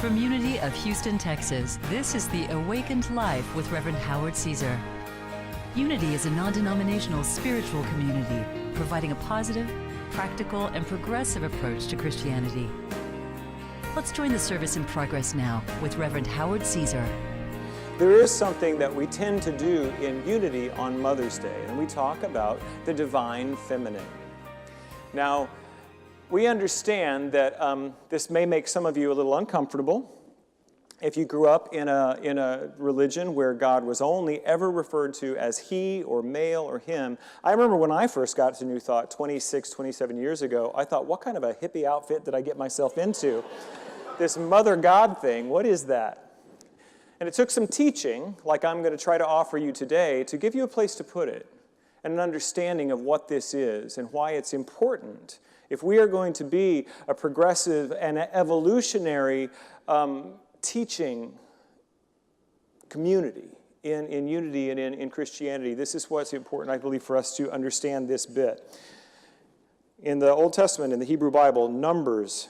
From Unity of Houston, Texas, this is the Awakened Life with Reverend Howard Caesar. Unity is a non-denominational spiritual community providing a positive, practical, and progressive approach to Christianity. Let's join the service in progress now with Reverend Howard Caesar. There is something that we tend to do in Unity on Mother's Day, and we talk about the divine feminine. Now, we understand that this may make some of you a little uncomfortable. If you grew up in a religion where God was only ever referred to as he or male or him, I remember when I first got to New Thought 26, 27 years ago, I thought, what kind of a hippie outfit did I get myself into? This mother God thing, what is that? And it took some teaching, like I'm going to try to offer you today, to give you a place to put it and an understanding of what this is and why it's important. If we are going to be a progressive and evolutionary teaching community in unity and in Christianity, this is what's important, I believe, for us to understand this bit. In the Old Testament, in the Hebrew Bible, Numbers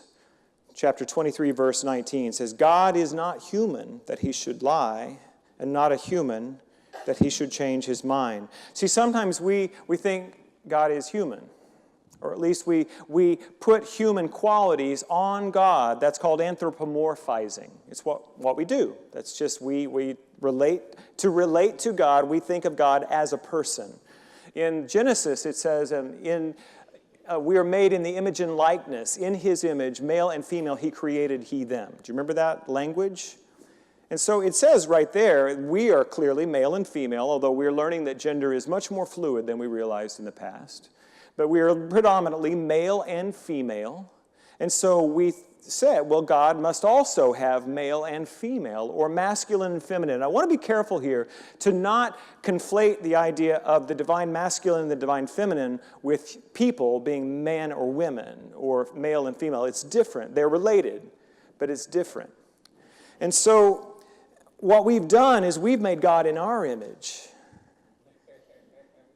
chapter 23, verse 19 says, God is not human that he should lie, and not a human that he should change his mind. See, sometimes we think God is human. Or at least we put human qualities on God. That's called anthropomorphizing. It's what we do. That's just we relate to God. We think of God as a person. In Genesis, it says, we are made in the image and likeness. In his image, male and female, he created he them. Do you remember that language? And so it says right there, we are clearly male and female, although we're learning that gender is much more fluid than we realized in the past. But we are predominantly male and female. And so we said, well, God must also have male and female, or masculine and feminine. I want to be careful here to not conflate the idea of the divine masculine and the divine feminine with people being man or women, or male and female. It's different. They're related, but it's different. And so what we've done is we've made God in our image.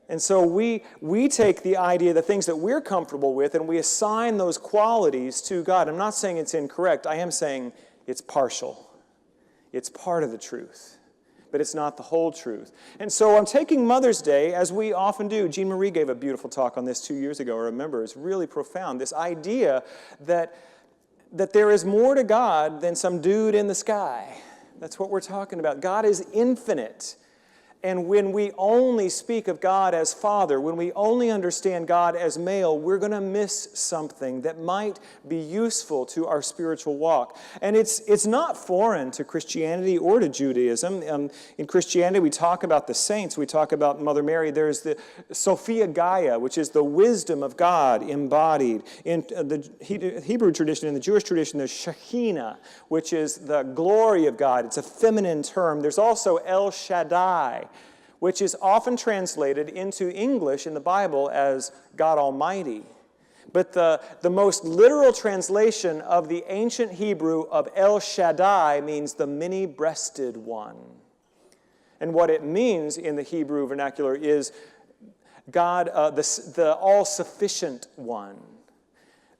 And so we take the idea, the things that we're comfortable with, and we assign those qualities to God. I'm not saying it's incorrect. I am saying it's partial. It's part of the truth, but it's not the whole truth. And so I'm taking Mother's Day, as we often do. Jean Marie gave a beautiful talk on this 2 years ago. I remember. It's really profound. This idea that there is more to God than some dude in the sky. That's what we're talking about. God is infinite. And when we only speak of God as Father, when we only understand God as male, we're going to miss something that might be useful to our spiritual walk. And it's not foreign to Christianity or to Judaism. In Christianity, we talk about the saints. We talk about Mother Mary. There's the Sophia Gaia, which is the wisdom of God embodied. In the Hebrew tradition, in the Jewish tradition, there's Shekinah, which is the glory of God. It's a feminine term. There's also El Shaddai, which is often translated into English in the Bible as God Almighty. But the most literal translation of the ancient Hebrew of El Shaddai means the many-breasted one. And what it means in the Hebrew vernacular is God, the all-sufficient one.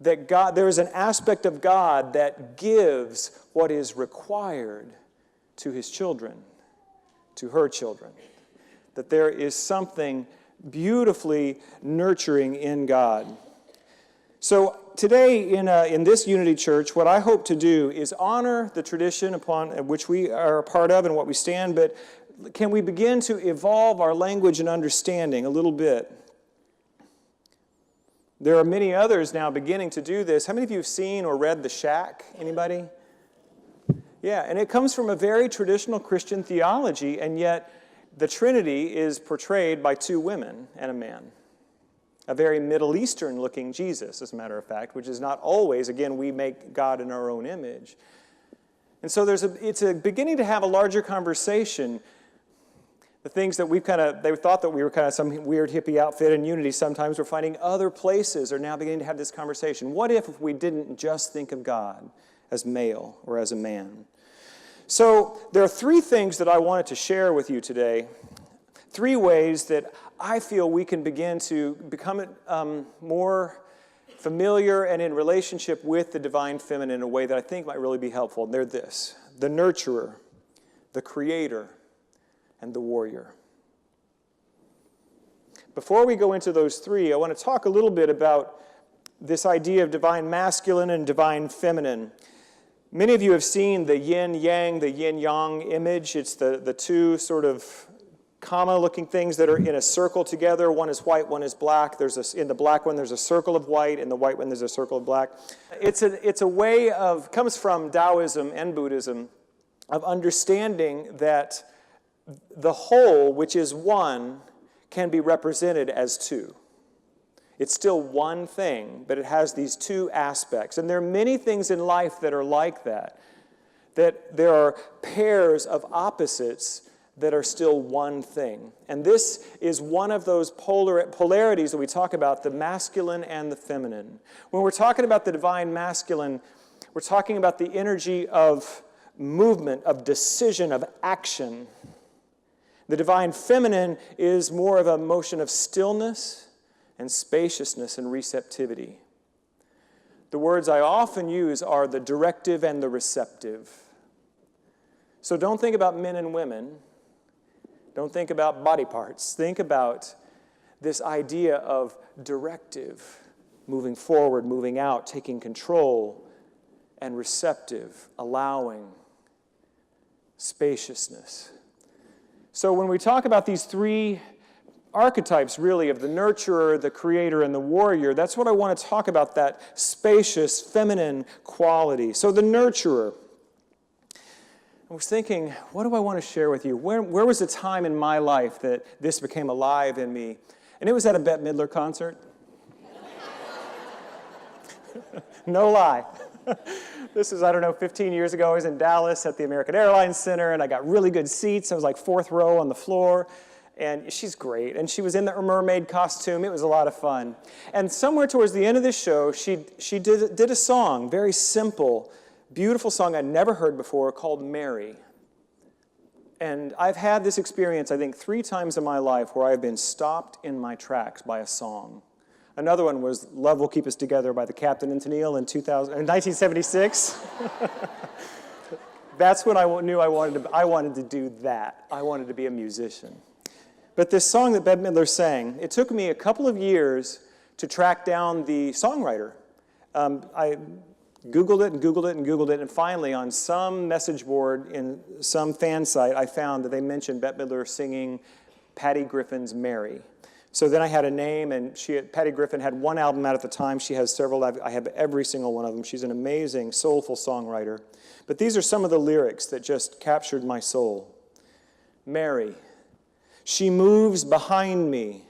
That God, there is an aspect of God that gives what is required to his children, to her children. That there is something beautifully nurturing in God. So today in this Unity Church, what I hope to do is honor the tradition upon which we are a part of and what we stand, but can we begin to evolve our language and understanding a little bit? There are many others now beginning to do this. How many of you have seen or read The Shack? Anybody? Yeah, and it comes from a very traditional Christian theology, and yet the Trinity is portrayed by two women and a man. A very Middle Eastern-looking Jesus, as a matter of fact, which is not always, again, we make God in our own image. And so it's beginning to have a larger conversation. The things that they thought that we were kind of some weird hippie outfit in Unity, sometimes we're finding other places are now beginning to have this conversation. What if we didn't just think of God as male or as a man? So there are three things that I wanted to share with you today. Three ways that I feel we can begin to become more familiar and in relationship with the divine feminine in a way that I think might really be helpful. And they're this: the nurturer, the creator, and the warrior. Before we go into those three, I want to talk a little bit about this idea of divine masculine and divine feminine. Many of you have seen the yin-yang, the yin-yang image. It's the two sort of comma-looking things that are in a circle together. One is white, one is black. In the black one, there's a circle of white. In the white one, there's a circle of black. It's a way of, comes from Taoism and Buddhism, of understanding that the whole, which is one, can be represented as two. It's still one thing, but it has these two aspects. And there are many things in life that are like that there are pairs of opposites that are still one thing. And this is one of those polarities that we talk about, the masculine and the feminine. When we're talking about the divine masculine, we're talking about the energy of movement, of decision, of action. The divine feminine is more of a motion of stillness and spaciousness and receptivity. The words I often use are the directive and the receptive. So don't think about men and women. Don't think about body parts. Think about this idea of directive, moving forward, moving out, taking control, and receptive, allowing, spaciousness. So when we talk about these three archetypes, really, of the nurturer, the creator, and the warrior, that's what I want to talk about, that spacious, feminine quality. So the nurturer. I was thinking, what do I want to share with you? Where was the time in my life that this became alive in me? And it was at a Bette Midler concert. No lie. This is, 15 years ago. I was in Dallas at the American Airlines Center, and I got really good seats. I was like fourth row on the floor. And she's great. And she was in the mermaid costume. It was a lot of fun. And somewhere towards the end of this show, she did a song, very simple, beautiful song I'd never heard before, called Mary. And I've had this experience, I think, 3 times in my life where I've been stopped in my tracks by a song. Another one was Love Will Keep Us Together by the Captain and Tennille in 1976. That's when I knew I wanted to do that. I wanted to be a musician. But this song that Bette Midler sang, it took me a couple of years to track down the songwriter. I Googled it and Googled it and Googled it, and finally on some message board in some fan site, I found that they mentioned Bette Midler singing Patty Griffin's Mary. So then I had a name, and Patty Griffin had one album out at the time. She has several. I have every single one of them. She's an amazing, soulful songwriter. But these are some of the lyrics that just captured my soul. Mary. She moves behind me.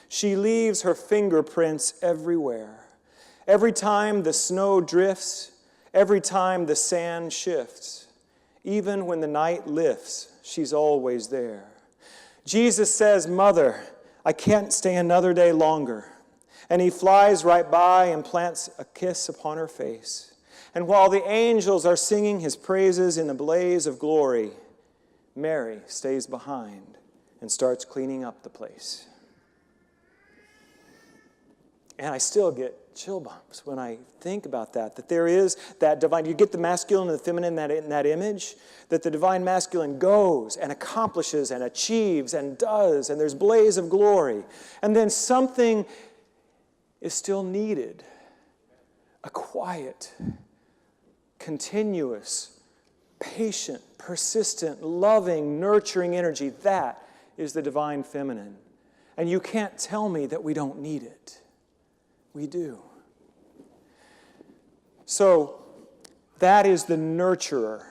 She leaves her fingerprints everywhere. Every time the snow drifts, every time the sand shifts, even when the night lifts, she's always there. Jesus says, "Mother, I can't stay another day longer." And he flies right by and plants a kiss upon her face. And while the angels are singing his praises in a blaze of glory, Mary stays behind and starts cleaning up the place. And I still get chill bumps when I think about that there is that divine, you get the masculine and the feminine in that image, that the divine masculine goes and accomplishes and achieves and does, and there's blaze of glory. And then something is still needed. A quiet, continuous, patient, persistent, loving, nurturing energy. That is the divine feminine. And you can't tell me that we don't need it. We do. So that is the nurturer.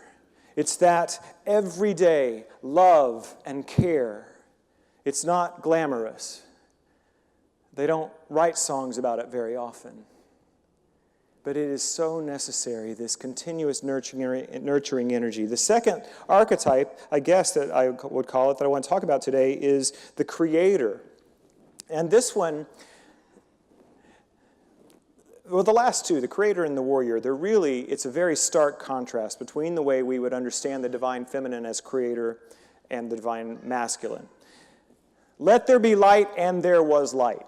It's that everyday love and care. It's not glamorous. They don't write songs about it very often. But it is so necessary, this continuous nurturing energy. The second archetype, I guess, that I would call it, that I want to talk about today, is the creator. And this one, well, the last two, the creator and the warrior, it's a very stark contrast between the way we would understand the divine feminine as creator and the divine masculine. Let there be light, and there was light.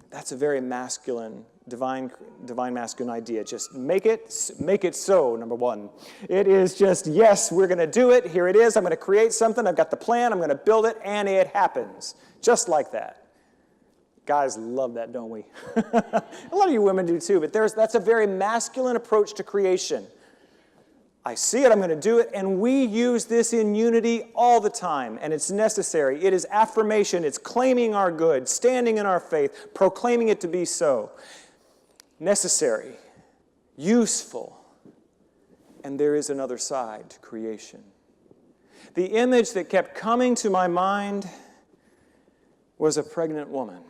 That's a very masculine divine masculine idea. Just make it so, number one. It is just, yes, we're going to do it. Here it is. I'm going to create something. I've got the plan. I'm going to build it, and it happens. Just like that. Guys love that, don't we? A lot of you women do too, but that's a very masculine approach to creation. I see it, I'm going to do it, and we use this in unity all the time, and it's necessary. It is affirmation, it's claiming our good, standing in our faith, proclaiming it to be so. Necessary, useful, and there is another side to creation. The image that kept coming to my mind was a pregnant woman.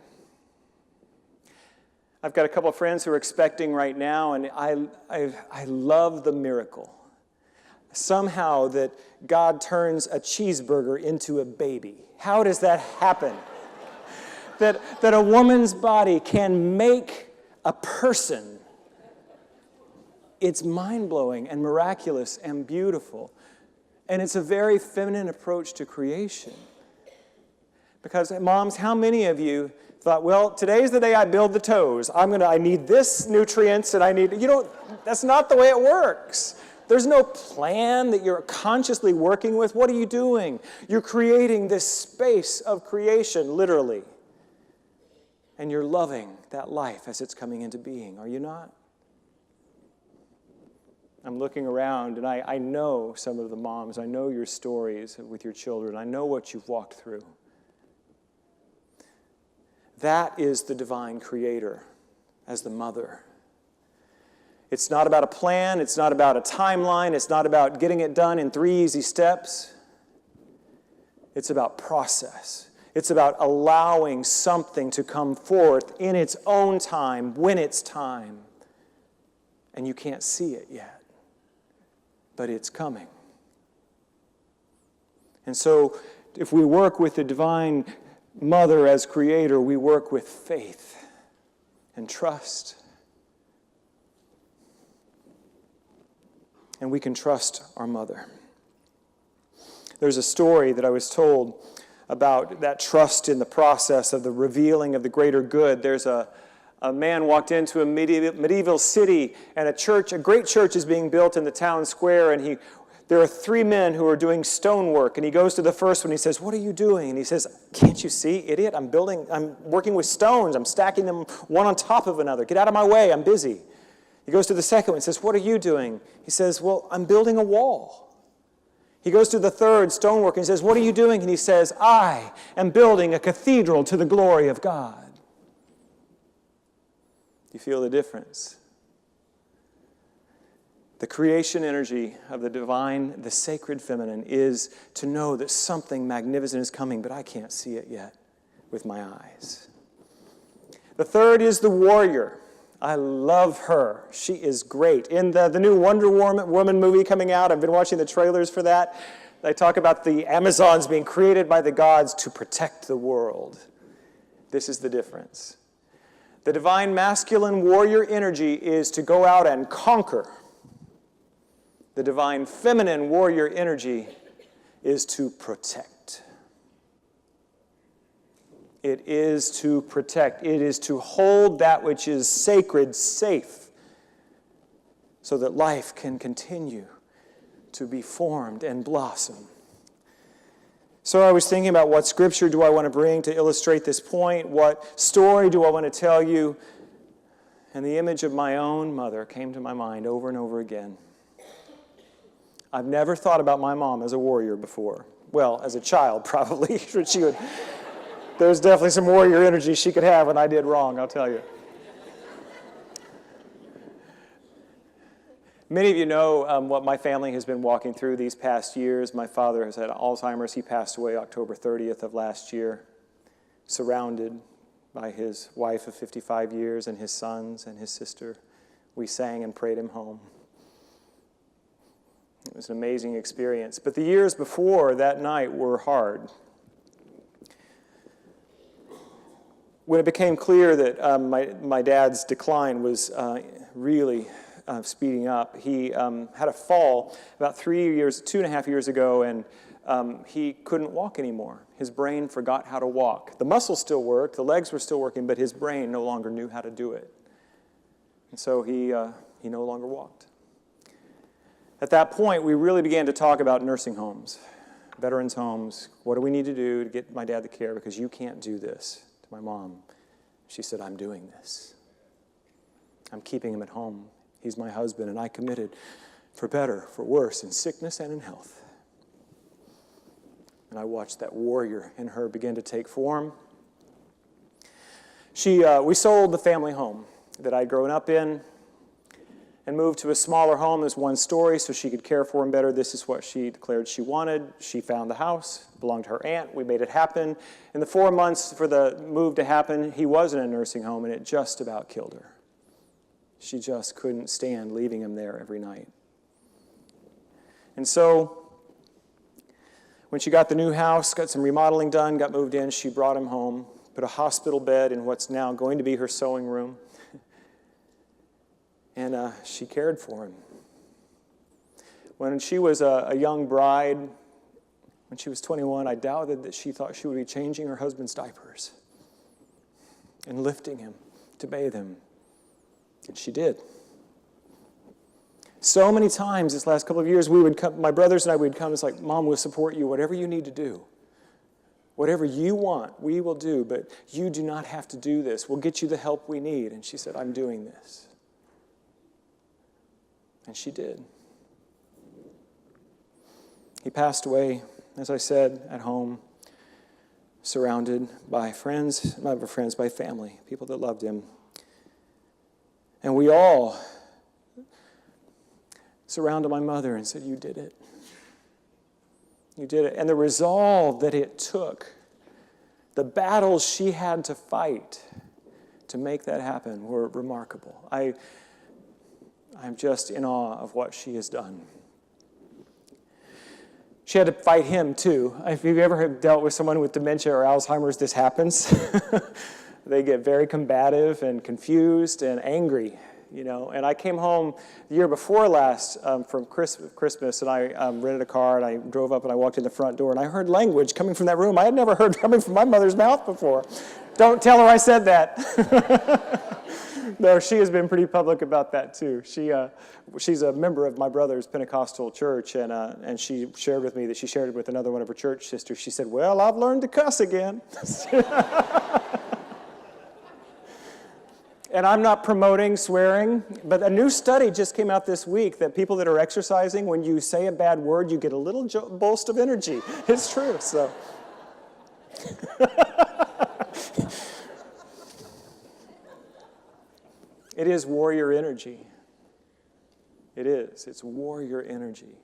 I've got a couple of friends who are expecting right now, and I love the miracle. Somehow that God turns a cheeseburger into a baby. How does that happen? that a woman's body can make a person. It's mind-blowing and miraculous and beautiful. And it's a very feminine approach to creation. Because, moms, how many of you thought, well, today's the day I build the toes. I need this nutrients, and that's not the way it works. There's no plan that you're consciously working with. What are you doing? You're creating this space of creation, literally. And you're loving that life as it's coming into being, are you not? I'm looking around, and I know some of the moms. I know your stories with your children. I know what you've walked through. That is the divine creator as the mother. It's not about a plan. It's not about a timeline. It's not about getting it done in 3 easy steps. It's about process. It's about allowing something to come forth in its own time, when it's time. And you can't see it yet, but it's coming. And so if we work with the divine mother as creator, we work with faith and trust. And we can trust our mother. There's a story that I was told about that trust in the process of the revealing of the greater good. There's a man walked into a medieval city, and a great church is being built in the town square, and there are 3 men who are doing stonework, and he goes to the first one. He says, "What are you doing?" And he says, "Can't you see, idiot? I'm working with stones. I'm stacking them one on top of another. Get out of my way. I'm busy." He goes to the second one and says, "What are you doing?" He says, "Well, I'm building a wall." He goes to the third, stonework, and he says, "What are you doing?" And he says, "I am building a cathedral to the glory of God." Do you feel the difference? The creation energy of the divine, the sacred feminine, is to know that something magnificent is coming, but I can't see it yet with my eyes. The third is the warrior. I love her. She is great. In the new Wonder Woman movie coming out, I've been watching the trailers for that. They talk about the Amazons being created by the gods to protect the world. This is the difference. The divine masculine warrior energy is to go out and conquer. The divine feminine warrior energy is to protect. It is to protect. It is to hold that which is sacred safe so that life can continue to be formed and blossom. So I was thinking about what scripture do I want to bring to illustrate this point? What story do I want to tell you? And the image of my own mother came to my mind over and over again. I've never thought about my mom as a warrior before. Well, as a child, probably. There's definitely some warrior energy she could have when I did wrong, I'll tell you. Many of you know what my family has been walking through these past years. My father has had Alzheimer's. He passed away October 30th of last year, surrounded by his wife of 55 years and his sons and his sister. We sang and prayed him home. It was an amazing experience. But the years before that night were hard. When it became clear that my dad's decline was really speeding up, he had a fall about 2.5 years ago, and he couldn't walk anymore. His brain forgot how to walk. The muscles still worked, the legs were still working, but his brain no longer knew how to do it. And so he no longer walked. At that point, we really began to talk about nursing homes, veterans' homes. What do we need to do to get my dad the care? Because you can't do this. To my mom, she said, I'm doing this. I'm keeping him at home. He's my husband, and I committed for better, for worse, in sickness and in health. And I watched that warrior in her begin to take form. We sold the family home that I'd grown up in and moved to a smaller home. There's one story so she could care for him better. This is what she declared she wanted. She found the house, belonged to her aunt. We made it happen. In the 4 months for the move to happen, he was in a nursing home, and it just about killed her. She just couldn't stand leaving him there every night. And so when she got the new house, got some remodeling done, got moved in, she brought him home, put a hospital bed in what's now going to be her sewing room. And she cared for him. When she was a young bride, when she was 21, I doubted that she thought she would be changing her husband's diapers and lifting him to bathe him. And she did. So many times this last couple of years, we would come, my brothers and I would come, it's like, Mom, we'll support you, whatever you need to do. Whatever you want, we will do, but you do not have to do this. We'll get you the help we need. And she said, I'm doing this. And she did. He passed away, as I said, at home, surrounded by friends, not by friends, by family, people that loved him. And we all surrounded my mother and said, you did it. You did it. And the resolve that it took, the battles she had to fight to make that happen were remarkable. I'm just in awe of what she has done. She had to fight him, too. If you've ever dealt with someone with dementia or Alzheimer's, this happens. They get very combative and confused and angry, you know. And I came home the year before last from Christmas, and I rented a car, and I drove up, and I walked in the front door, and I heard language coming from that room I had never heard coming from my mother's mouth before. Don't tell her I said that. No, she has been pretty public about that, too. She's a member of my brother's Pentecostal church, and she shared with me that she shared it with another one of her church sisters. She said, well, I've learned to cuss again. And I'm not promoting swearing, but a new study just came out this week that people that are exercising, when you say a bad word, you get a little burst of energy. It's true, so. It is warrior energy. It is. It's warrior energy.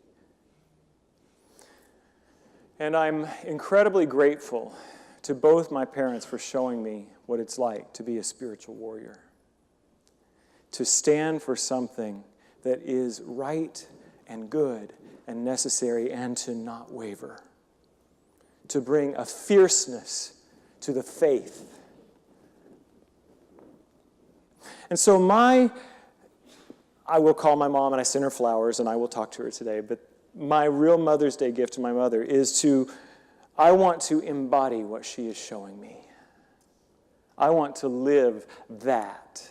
And I'm incredibly grateful to both my parents for showing me what it's like to be a spiritual warrior. To stand for something that is right and good and necessary and to not waver. To bring a fierceness to the faith. And so I will call my mom and I send her flowers and I will talk to her today, but my real Mother's Day gift to my mother is I want to embody what she is showing me. I want to live that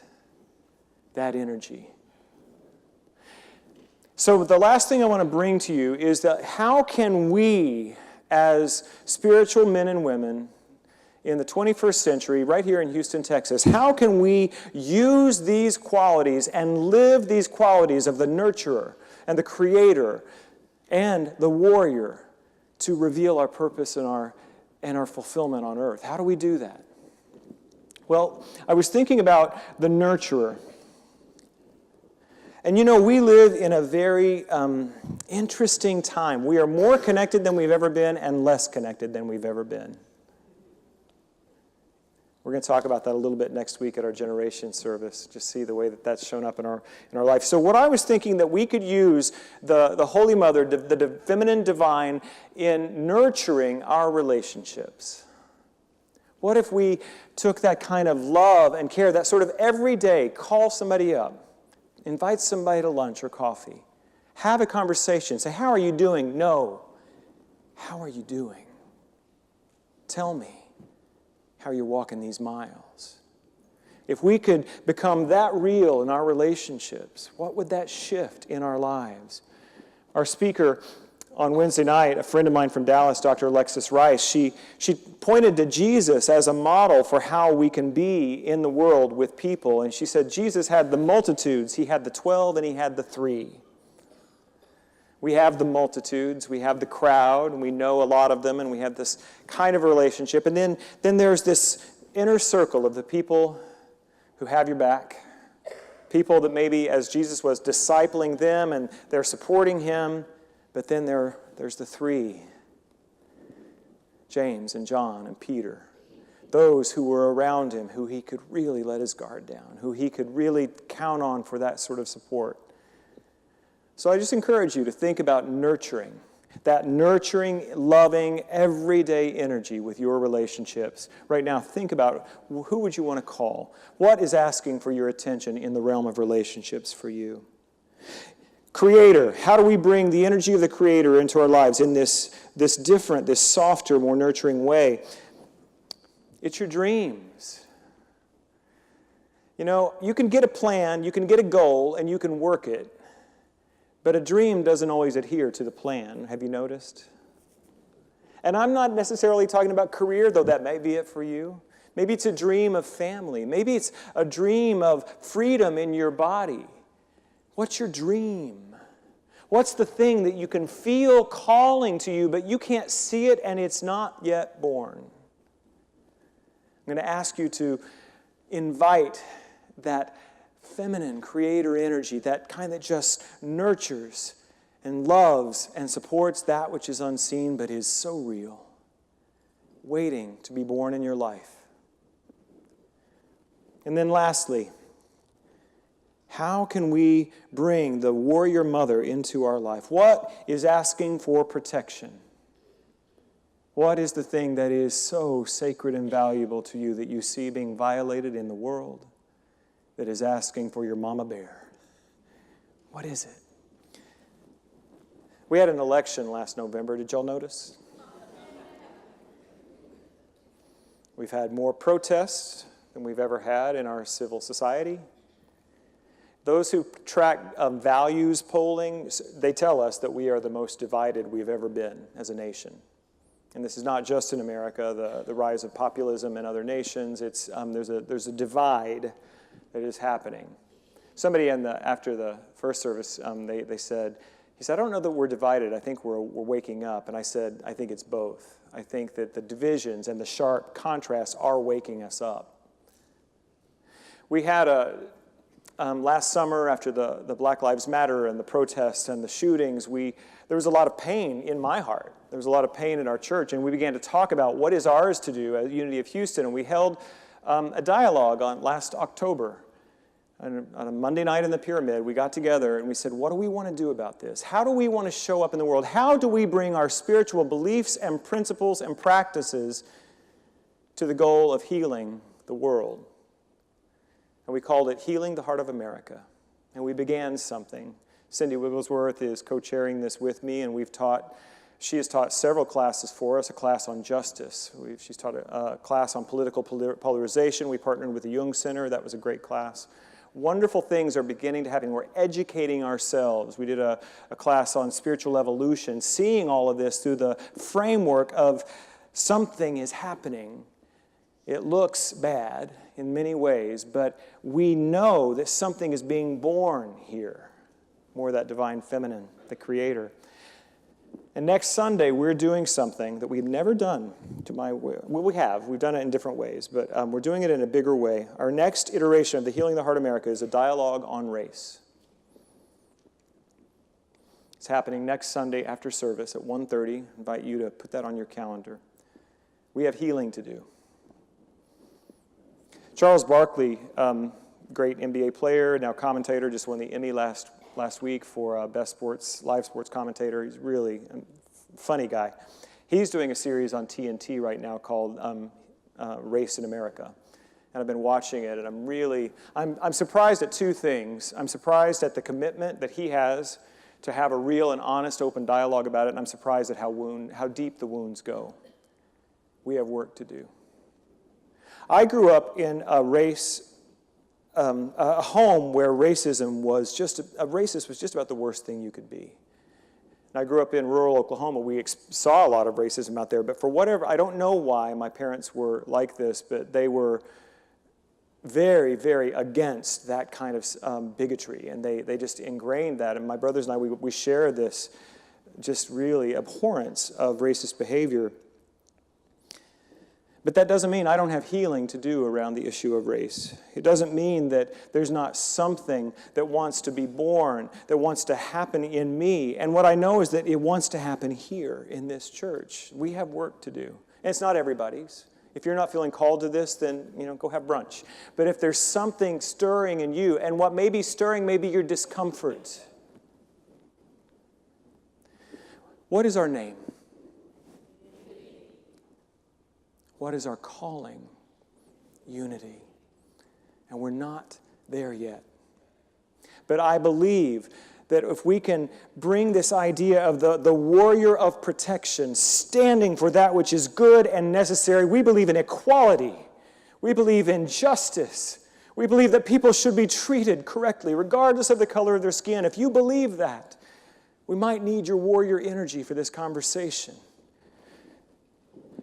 energy. So the last thing I want to bring to you is that how can we, as spiritual men and women in the 21st century, right here in Houston, Texas, how can we use these qualities and live these qualities of the nurturer and the creator and the warrior to reveal our purpose and our fulfillment on earth? How do we do that? Well, I was thinking about the nurturer. And you know, we live in a very interesting time. We are more connected than we've ever been and less connected than we've ever been. We're going to talk about that a little bit next week at our generation service, just see the way that that's shown up in our life. So what I was thinking that we could use the Holy Mother, the feminine divine, in nurturing our relationships. What if we took that kind of love and care, that sort of every day, call somebody up, invite somebody to lunch or coffee, have a conversation, say, how are you doing? No. How are you doing? Tell me how you're walking these miles. If we could become that real in our relationships, what would that shift in our lives? Our speaker on Wednesday night, a friend of mine from Dallas, Dr. Alexis Rice, she pointed to Jesus as a model for how we can be in the world with people. And she said Jesus had the multitudes. He had the 12 and he had the 3. We have the multitudes, we have the crowd, and we know a lot of them, and we have this kind of relationship. And then there's this inner circle of the people who have your back, people that maybe as Jesus was discipling them and they're supporting him, but then there's the 3, James and John and Peter, those who were around him, who he could really let his guard down, who he could really count on for that sort of support. So I just encourage you to think about nurturing, that nurturing, loving, everyday energy with your relationships. Right now, think about who would you want to call? What is asking for your attention in the realm of relationships for you? Creator, how do we bring the energy of the Creator into our lives in this different, this softer, more nurturing way? It's your dreams. You know, you can get a plan, you can get a goal, and you can work it. But a dream doesn't always adhere to the plan. Have you noticed? And I'm not necessarily talking about career, though that may be it for you. Maybe it's a dream of family. Maybe it's a dream of freedom in your body. What's your dream? What's the thing that you can feel calling to you, but you can't see it and it's not yet born? I'm going to ask you to invite that feminine creator energy, that kind that just nurtures and loves and supports that which is unseen but is so real, waiting to be born in your life. And then lastly, how can we bring the warrior mother into our life? What is asking for protection? What is the thing that is so sacred and valuable to you that you see being violated in the world, that is asking for your mama bear? What is it? We had an election last November. Did y'all notice? We've had more protests than we've ever had in our civil society. Those who track values polling, they tell us that we are the most divided we've ever been as a nation. And this is not just in America, the rise of populism in other nations. It's, there's a divide that is happening. Somebody after the first service, he said, I don't know that we're divided. I think we're waking up. And I said, I think it's both. I think that the divisions and the sharp contrasts are waking us up. We had last summer, after the Black Lives Matter and the protests and the shootings, there was a lot of pain in my heart. There was a lot of pain in our church, and we began to talk about what is ours to do at Unity of Houston, and we held a dialogue on last October. On a Monday night in the Pyramid, we got together and we said, what do we want to do about this? How do we want to show up in the world? How do we bring our spiritual beliefs and principles and practices to the goal of healing the world? And we called it Healing the Heart of America. And we began something. Cindy Wigglesworth is co-chairing this with me, and she has taught several classes for us, a class on justice. She's taught a class on political polarization. We partnered with the Jung Center. That was a great class. Wonderful things are beginning to happen. We're educating ourselves. We did a class on spiritual evolution, seeing all of this through the framework of something is happening. It looks bad in many ways, but we know that something is being born here. More of that divine feminine, the Creator. And next Sunday, we're doing something that we've never done to my way. Well, we've done it in different ways, but we're doing it in a bigger way. Our next iteration of the Healing the Heart America is a dialogue on race. It's happening next Sunday after service at 1:30. I invite you to put that on your calendar. We have healing to do. Charles Barkley, great NBA player, now commentator, just won the Emmy last week for Best Live Sports Commentator. He's really a funny guy. He's doing a series on TNT right now called Race in America. And I've been watching it, and I'm surprised at two things. I'm surprised at the commitment that he has to have a real and honest, open dialogue about it, and I'm surprised at how deep the wounds go. We have work to do. I grew up in a race a home where racism was just, a racist was just about the worst thing you could be. And I grew up in rural Oklahoma. We saw a lot of racism out there, but for whatever, I don't know why my parents were like this, but they were very, very against that kind of bigotry, and they just ingrained that. And my brothers and I, we share this just really abhorrence of racist behavior. But that doesn't mean I don't have healing to do around the issue of race. It doesn't mean that there's not something that wants to be born, that wants to happen in me. And what I know is that it wants to happen here in this church. We have work to do. And it's not everybody's. If you're not feeling called to this, then, go have brunch. But if there's something stirring in you, and what may be stirring may be your discomfort. What is our name? What is our calling? Unity. And we're not there yet. But I believe that if we can bring this idea of the warrior of protection, standing for that which is good and necessary, we believe in equality. We believe in justice. We believe that people should be treated correctly, regardless of the color of their skin. If you believe that, we might need your warrior energy for this conversation.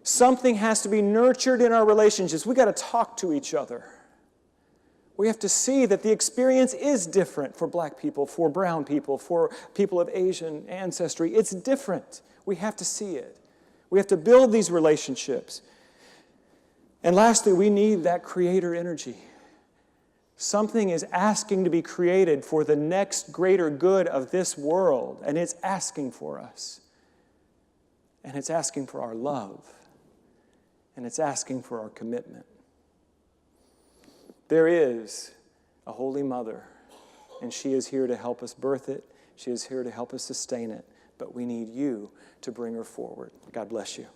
Something has to be nurtured in our relationships. We've got to talk to each other. We have to see that the experience is different for black people, for brown people, for people of Asian ancestry. It's different. We have to see it. We have to build these relationships. And lastly, we need that creator energy. Something is asking to be created for the next greater good of this world, and it's asking for us. And it's asking for our love. And it's asking for our commitment. There is a Holy Mother, and she is here to help us birth it. She is here to help us sustain it. But we need you to bring her forward. God bless you.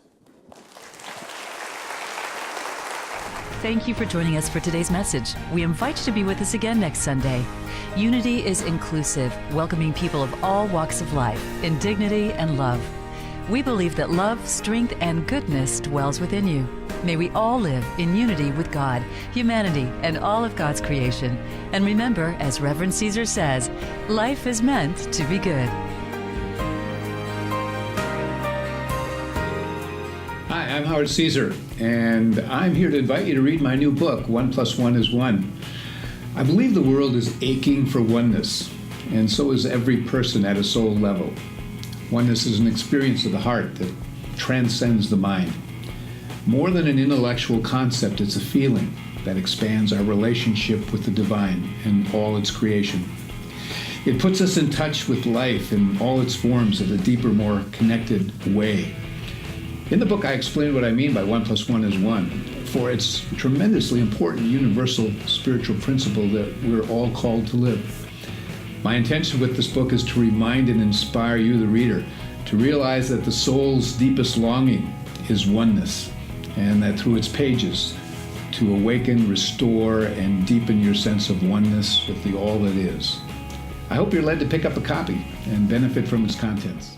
Thank you for joining us for today's message. We invite you to be with us again next Sunday. Unity is inclusive, welcoming people of all walks of life in dignity and love. We believe that love, strength, and goodness dwells within you. May we all live in unity with God, humanity, and all of God's creation. And remember, as Reverend Caesar says, life is meant to be good. Hi, I'm Howard Caesar, and I'm here to invite you to read my new book, 1 + 1 is 1. I believe the world is aching for oneness, and so is every person at a soul level. Oneness is an experience of the heart that transcends the mind. More than an intellectual concept, it's a feeling that expands our relationship with the divine and all its creation. It puts us in touch with life in all its forms in a deeper, more connected way. In the book, I explain what I mean by 1 + 1 is 1, for its tremendously important universal spiritual principle that we're all called to live. My intention with this book is to remind and inspire you, the reader, to realize that the soul's deepest longing is oneness, and that through its pages, to awaken, restore, and deepen your sense of oneness with the all that is. I hope you're led to pick up a copy and benefit from its contents.